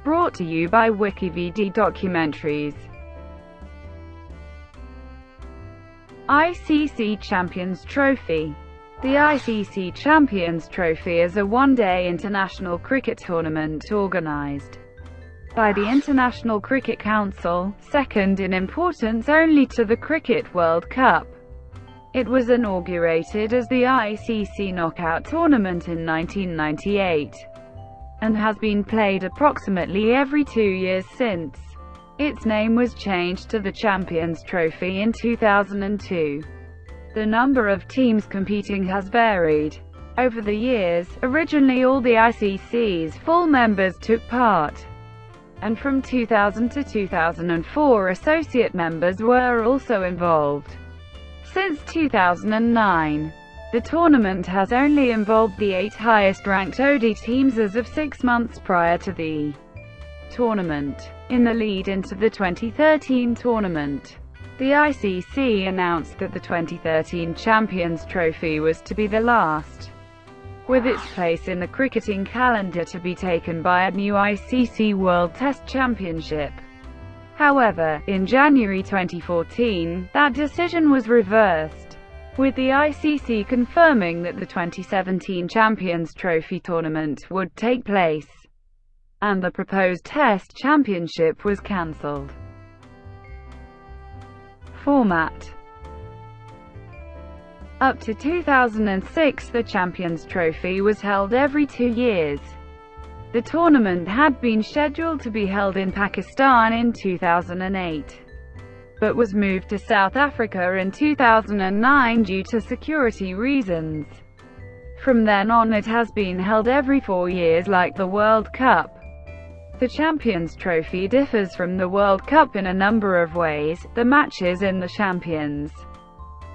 brought to you by WikiVidi Documentaries. ICC Champions Trophy. The ICC Champions Trophy is a one-day international cricket tournament organised by the International Cricket Council, second in importance only to the Cricket World Cup. It was inaugurated as the ICC Knock Out Tournament in 1998, and has been played approximately every 2 years since. Its name was changed to the Champions Trophy in 2002. The number of teams competing has varied over the years. Originally all the ICC's full members took part, and from 2000 to 2004 associate members were also involved. Since 2009, the tournament has only involved the 8 highest-ranked ODI teams as of 6 months prior to the tournament. In the lead into the 2013 tournament, the ICC announced that the 2013 Champions Trophy was to be the last, with its place in the cricketing calendar to be taken by a new ICC World Test Championship. However, in January 2014, that decision was reversed, with the ICC confirming that the 2017 Champions Trophy tournament would take place, and the proposed Test Championship was cancelled. Format. Up to 2006, the Champions Trophy was held every 2 years. The tournament had been scheduled to be held in Pakistan in 2008, but was moved to South Africa in 2009 due to security reasons. From then on it has been held every 4 years like the World Cup. The Champions Trophy differs from the World Cup in a number of ways. The matches in the Champions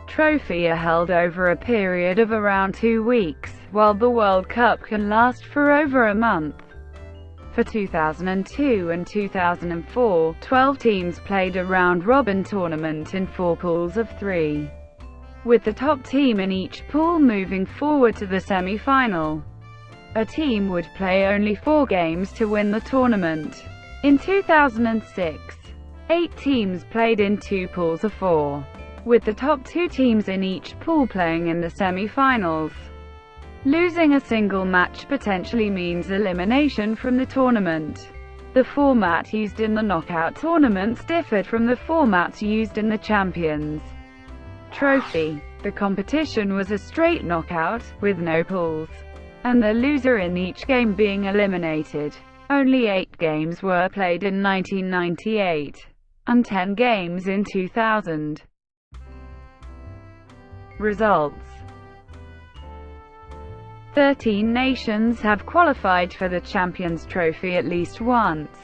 Trophy are held over a period of around 2 weeks, while the World Cup can last for over a month. For 2002 and 2004, 12 teams played a round-robin tournament in 4 pools of 3, with the top team in each pool moving forward to the semi-final. A team would play only 4 games to win the tournament. In 2006, 8 teams played in 2 pools of 4, with the top 2 teams in each pool playing in the semi-finals. Losing a single match potentially means elimination from the tournament. The format used in the knockout tournaments differed from the formats used in the Champions Trophy. The competition was a straight knockout, with no pools, and the loser in each game being eliminated. Only 8 games were played in 1998, and 10 games in 2000. Results. 13 nations have qualified for the Champions Trophy at least once.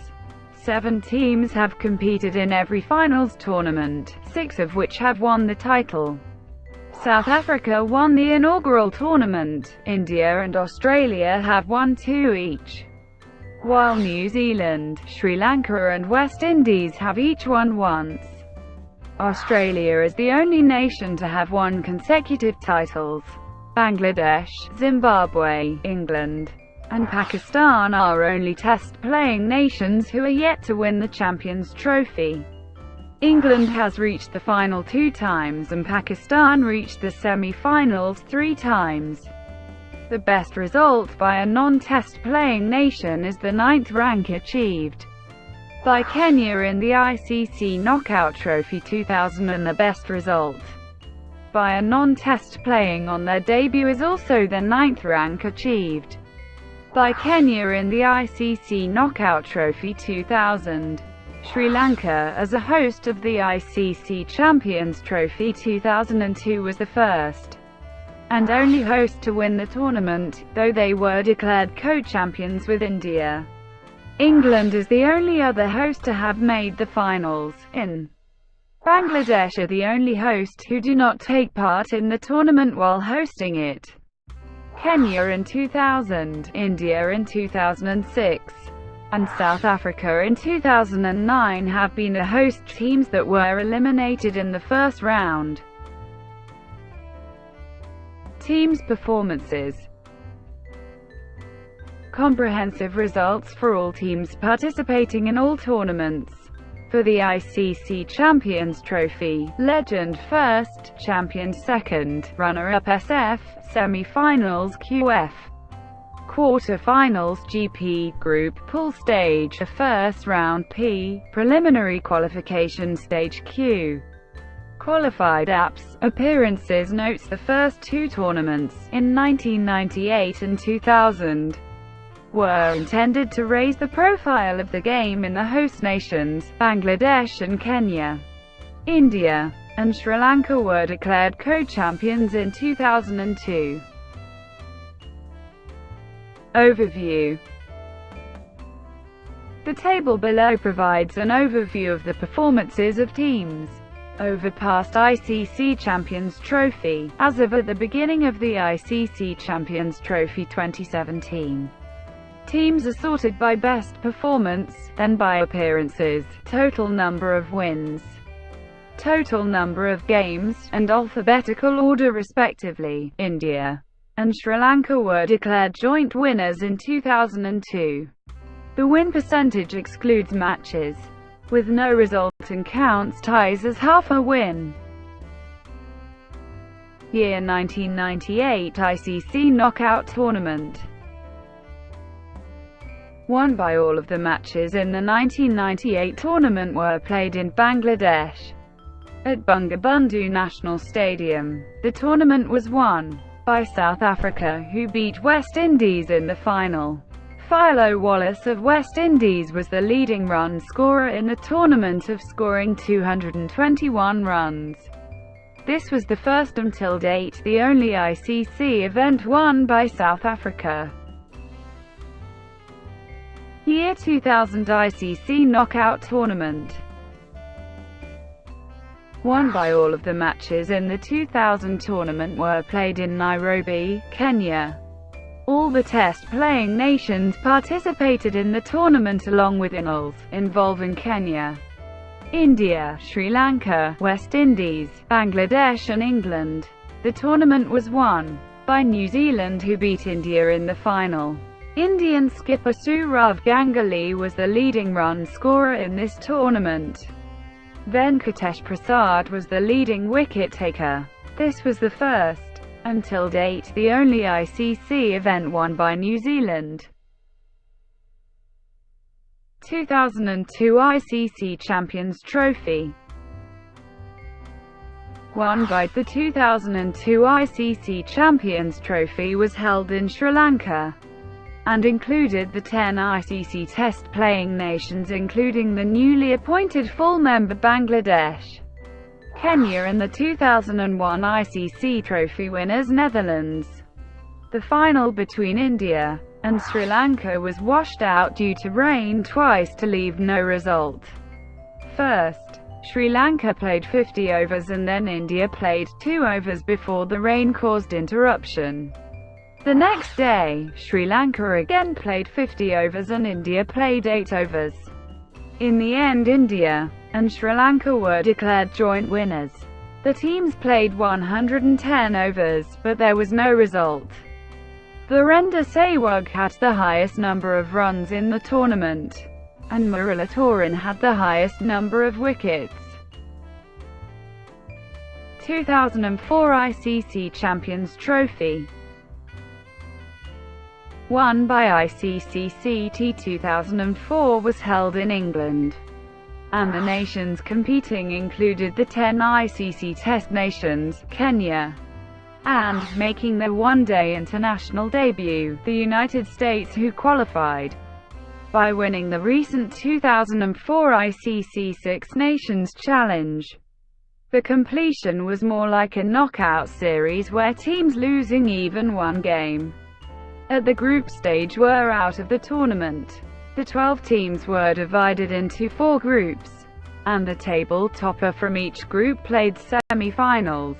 7 teams have competed in every finals tournament, 6 of which have won the title. South Africa won the inaugural tournament. India and Australia have won 2 each, while New Zealand, Sri Lanka and West Indies have each won once. Australia is the only nation to have won consecutive titles. Bangladesh, Zimbabwe, England, and Pakistan are only test-playing nations who are yet to win the Champions Trophy. England has reached the final 2 times and Pakistan reached the semi-finals 3 times. The best result by a non-test playing nation is the 9th rank achieved by Kenya in the ICC Knock Out Trophy 2000, and the best result by a non-test playing on their debut is also the 9th rank achieved by Kenya in the ICC Knock Out Trophy 2000. Sri Lanka, as a host of the ICC Champions Trophy 2002, was the first and only host to win the tournament, though they were declared co-champions with India. England is the only other host to have made the finals. Bangladesh are the only host who do not take part in the tournament while hosting it. Kenya in 2000, India in 2006, and South Africa in 2009 have been the host teams that were eliminated in the first round. Teams' performances. comprehensive results for all teams participating in all tournaments. For the ICC Champions Trophy, legend first, champion second, runner-up SF, semi-finals QF, quarter-finals GP, group, pool stage, a first round P, preliminary qualification stage Q. Qualified apps, appearances. Notes: the first two tournaments, in 1998 and 2000, were intended to raise the profile of the game in the host nations. Bangladesh and Kenya, India, and Sri Lanka were declared co-champions in 2002. Overview. The table below provides an overview of the performances of teams over past ICC Champions Trophy, as of at the beginning of the ICC Champions Trophy 2017. Teams are sorted by best performance, then by appearances, total number of wins, total number of games, and alphabetical order respectively. India and Sri Lanka were declared joint winners in 2002. The win percentage excludes matches with no result and counts ties as half a win. Year 1998 ICC Knock Out Tournament. Won by all of the matches in the 1998 tournament were played in Bangladesh at Bangabandhu National Stadium. The tournament was won by South Africa, who beat West Indies in the final. Philo Wallace of West Indies was the leading run scorer in the tournament, of scoring 221 runs. This was the first and till date the only ICC event won by South Africa. Year 2000 ICC Knock Out Tournament. Won by all of the matches in the 2000 tournament were played in Nairobi, Kenya. All the test-playing nations participated in the tournament along with finals, involving Kenya, India, Sri Lanka, West Indies, Bangladesh and England. The tournament was won by New Zealand, who beat India in the final. Indian skipper Sourav Ganguly was the leading run scorer in this tournament. Venkatesh Prasad was the leading wicket-taker. This was the first, and till date the only ICC event won by New Zealand. 2002 ICC Champions Trophy. Won by the 2002 ICC Champions Trophy was held in Sri Lanka and included the 10 ICC test-playing nations, including the newly appointed full member Bangladesh, Kenya and the 2001 ICC Trophy winners Netherlands. The final between India and Sri Lanka was washed out due to rain twice to leave no result. First, Sri Lanka played 50 overs and then India played 2 overs before the rain caused interruption. The next day, Sri Lanka again played 50 overs and India played 8 overs. In the end, India and Sri Lanka were declared joint winners. The teams played 110 overs, but there was no result. Virender Sehwag had the highest number of runs in the tournament, and Muralitharan had the highest number of wickets. 2004 ICC Champions Trophy. Won by ICC 2004 was held in England, and the nations competing included the 10 ICC test nations, Kenya, and, making their one-day international debut, the United States, who qualified by winning the recent 2004 ICC Six Nations Challenge. The completion was more like a knockout series where teams losing even one game at the group stage were out of the tournament. The 12 teams were divided into 4 groups, and the table topper from each group played semi-finals.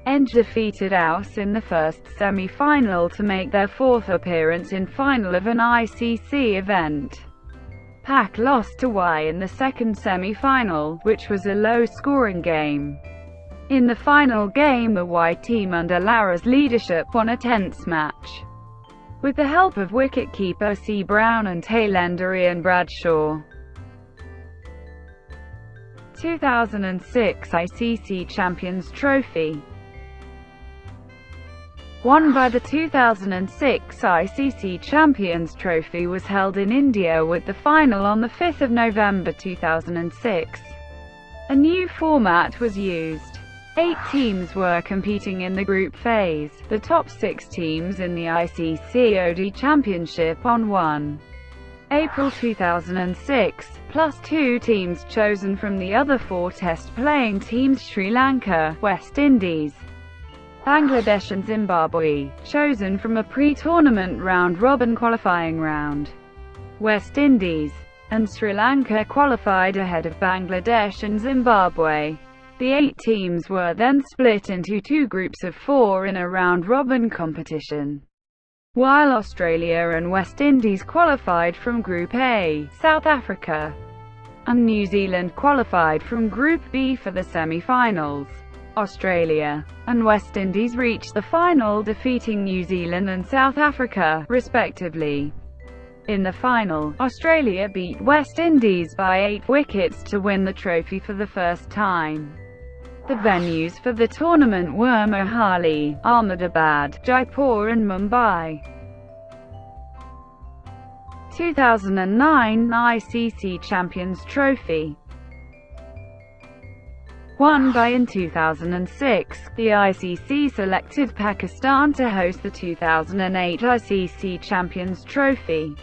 Eng defeated Aus in the first semi-final to make their 4th appearance in final of an ICC event. Pak lost to Y in the second semi-final, which was a low-scoring game. In the final game, the Y team under Lara's leadership won a tense match. with the help of wicket-keeper C. Brown and tailender Ian Bradshaw. 2006 ICC Champions Trophy. Won by the 2006 ICC Champions Trophy was held in India with the final on 5 November 2006. A new format was used. 8 teams were competing in the group phase, the top 6 teams in the ICC OD Championship on 1 April 2006, plus 2 teams chosen from the other 4 test-playing teams: Sri Lanka, West Indies, Bangladesh and Zimbabwe, chosen from a pre-tournament round-robin qualifying round. West Indies and Sri Lanka qualified ahead of Bangladesh and Zimbabwe. The 8 teams were then split into 2 groups of 4 in a round-robin competition, while Australia and West Indies qualified from Group A. South Africa and New Zealand qualified from Group B for the semi-finals. Australia and West Indies reached the final, defeating New Zealand and South Africa, respectively. In the final, Australia beat West Indies by 8 wickets to win the trophy for the first time. The venues for the tournament were Mohali, Ahmedabad, Jaipur and Mumbai. 2009 ICC Champions Trophy. Won by in 2006, the ICC selected Pakistan to host the 2008 ICC Champions Trophy.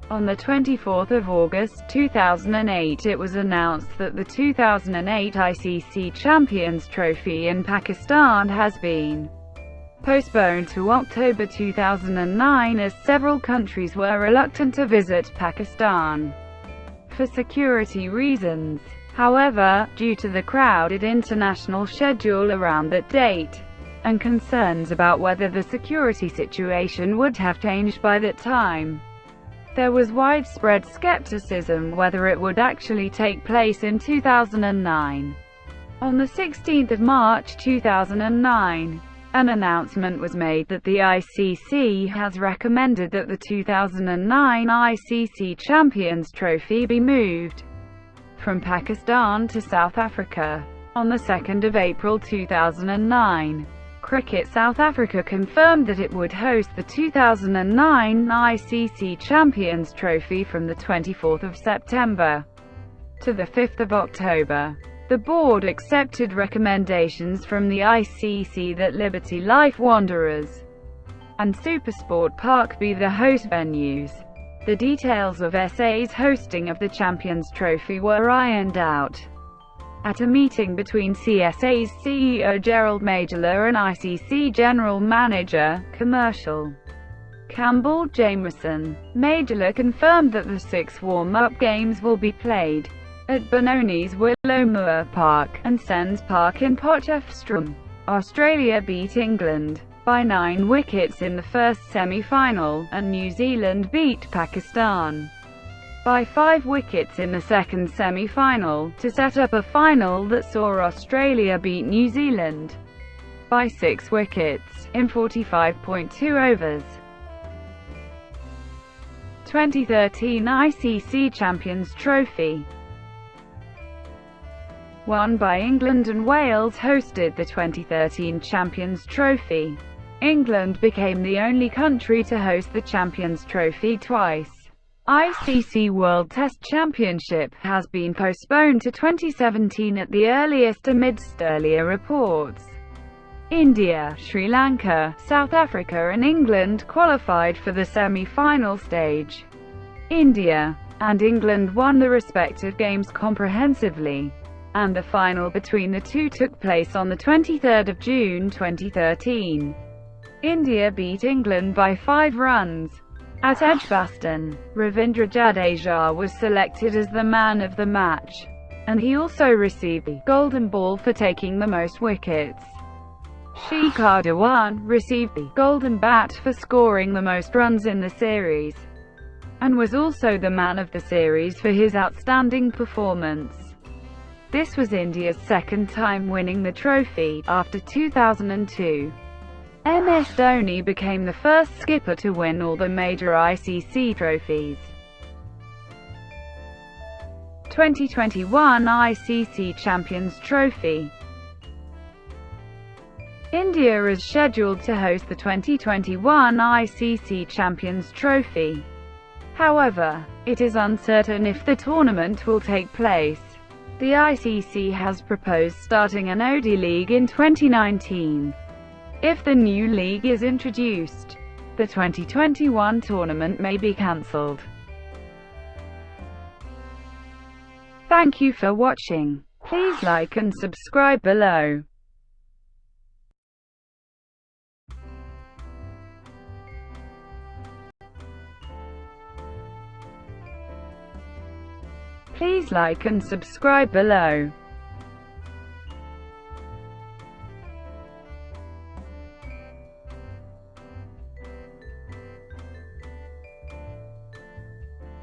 On 24 August 2008 it was announced that the 2008 ICC Champions Trophy in Pakistan has been postponed to October 2009 as several countries were reluctant to visit Pakistan for security reasons. However, due to the crowded international schedule around that date, and concerns about whether the security situation would have changed by that time, there was widespread skepticism whether it would actually take place in 2009. On 16 March 2009, an announcement was made that the ICC has recommended that the 2009 ICC Champions Trophy be moved from Pakistan to South Africa. On 2 April 2009, Cricket South Africa confirmed that it would host the 2009 ICC Champions Trophy from 24 September to 5 October. The board accepted recommendations from the ICC that Liberty Life Wanderers and SuperSport Park be the host venues. The details of SA's hosting of the Champions Trophy were ironed out at a meeting between CSA's CEO Gerald Majorla and ICC General Manager, Commercial, Campbell Jameson. Majorla confirmed that the 6 warm-up games will be played at Benoni's Willowmoor Park and Sens Park in Potchefstroom. Australia beat England by 9 wickets in the first semi-final, and New Zealand beat Pakistan by 5 wickets in the second semi-final, to set up a final that saw Australia beat New Zealand by 6 wickets, in 45.2 overs. 2013 ICC Champions Trophy. Won by England and Wales hosted the 2013 Champions Trophy. England became the only country to host the Champions Trophy twice. ICC World Test Championship has been postponed to 2017 at the earliest amidst earlier reports. India, Sri Lanka, South Africa and England qualified for the semi-final stage. India and England won the respective games comprehensively, and the final between the two took place on 23 June 2013. India beat England by 5 runs. At Edgbaston, Ravindra Jadeja was selected as the man of the match, and he also received the Golden Ball for taking the most wickets. Shikhar Dhawan received the Golden Bat for scoring the most runs in the series, and was also the man of the series for his outstanding performance. This was India's second time winning the trophy, after 2002. MS Dhoni became the first skipper to win all the major ICC trophies. 2021 ICC Champions Trophy. India is scheduled to host the 2021 ICC Champions Trophy. However, it is uncertain if the tournament will take place. The ICC has proposed starting an ODI league in 2019. If the new league is introduced, the 2021 tournament may be cancelled. Thank you for watching. Please like and subscribe below. Please like and subscribe below.